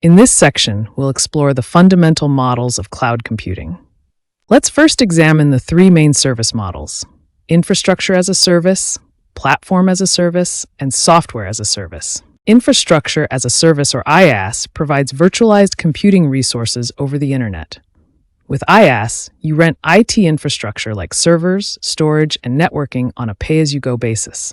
In this section, we'll explore the fundamental models of cloud computing. Let's first examine the three main service models: infrastructure as a service, platform as a service, and software as a service. Infrastructure as a service, or IaaS, provides virtualized computing resources over the internet. With IaaS, you rent IT infrastructure like servers, storage, and networking on a pay-as-you-go basis.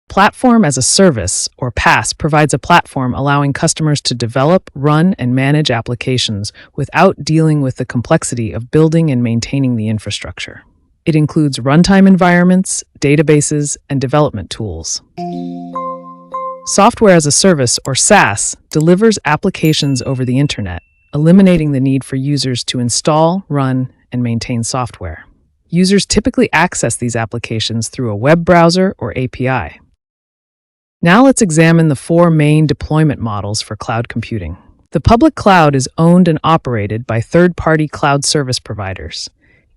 Platform as a service, or PaaS, provides a platform allowing customers to develop, run, and manage applications without dealing with the complexity of building and maintaining the infrastructure. It includes runtime environments, databases, and development tools. Software as a service, or SaaS, delivers applications over the internet, eliminating the need for users to install, run, and maintain software. Users typically access these applications through a web browser or API. Now let's examine the four main deployment models for cloud computing. The public cloud is owned and operated by third-party cloud service providers.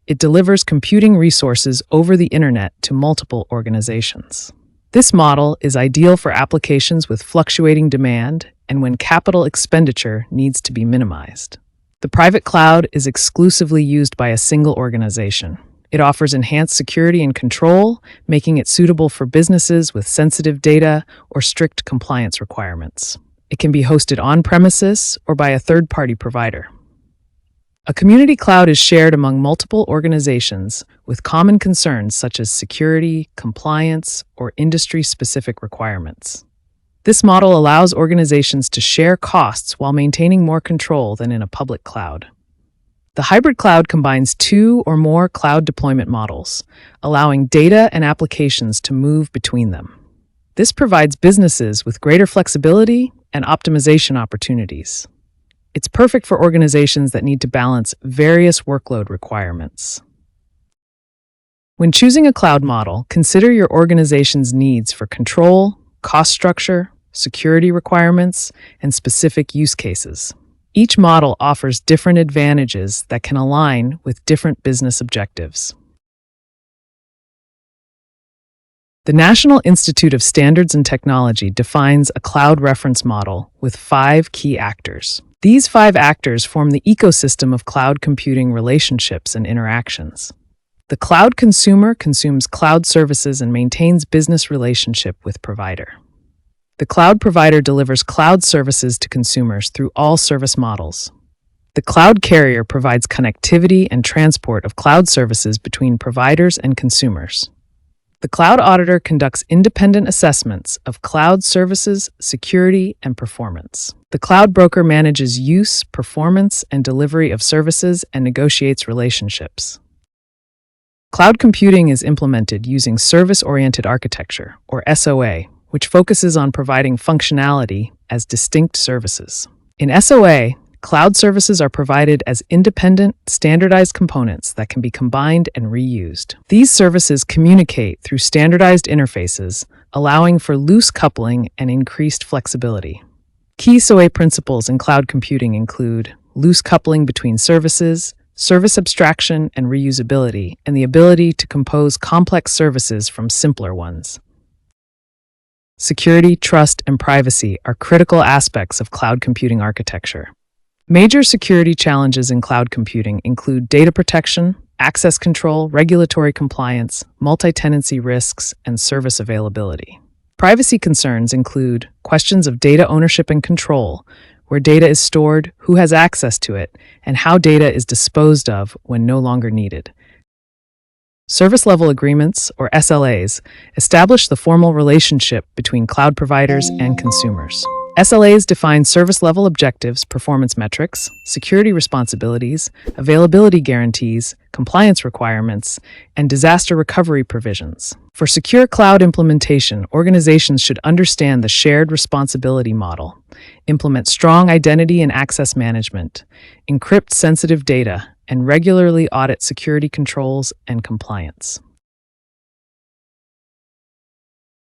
It delivers computing resources over the internet to multiple organizations. This model is ideal for applications with fluctuating demand and when capital expenditure needs to be minimized. The private cloud is exclusively used by a single organization. It offers enhanced security and control, making it suitable for businesses with sensitive data or strict compliance requirements. It can be hosted on-premises or by a third-party provider. A community cloud is shared among multiple organizations with common concerns such as security, compliance, or industry-specific requirements. This model allows organizations to share costs while maintaining more control than in a public cloud. The hybrid cloud combines two or more cloud deployment models, allowing data and applications to move between them. This provides businesses with greater flexibility and optimization opportunities. It's perfect for organizations that need to balance various workload requirements. When choosing a cloud model, consider your organization's needs for control, cost structure, security requirements, and specific use cases. Each model offers different advantages that can align with different business objectives. The National Institute of Standards and Technology defines a cloud reference model with 5 key actors. These 5 actors form the ecosystem of cloud computing relationships and interactions. The cloud consumer consumes cloud services and maintains business relationship with provider. The cloud provider delivers cloud services to consumers through all service models. The cloud carrier provides connectivity and transport of cloud services between providers and consumers. The cloud auditor conducts independent assessments of cloud services, security, and performance. The cloud broker manages use, performance, and delivery of services and negotiates relationships. Cloud computing is implemented using service-oriented architecture, or SOA, which focuses on providing functionality as distinct services. In SOA, cloud services are provided as independent, standardized components that can be combined and reused. These services communicate through standardized interfaces, allowing for loose coupling and increased flexibility. Key SOA principles in cloud computing include loose coupling between services, service abstraction and reusability, and the ability to compose complex services from simpler ones. Security, trust, and privacy are critical aspects of cloud computing architecture. Major security challenges in cloud computing include data protection, access control, regulatory compliance, multi-tenancy risks, and service availability. Privacy concerns include questions of data ownership and control, where data is stored, who has access to it, and how data is disposed of when no longer needed. Service-level agreements, or SLAs, establish the formal relationship between cloud providers and consumers. SLAs define service-level objectives, performance metrics, security responsibilities, availability guarantees, compliance requirements, and disaster recovery provisions. For secure cloud implementation, organizations should understand the shared responsibility model, implement strong identity and access management, encrypt sensitive data, and regularly audit security controls and compliance.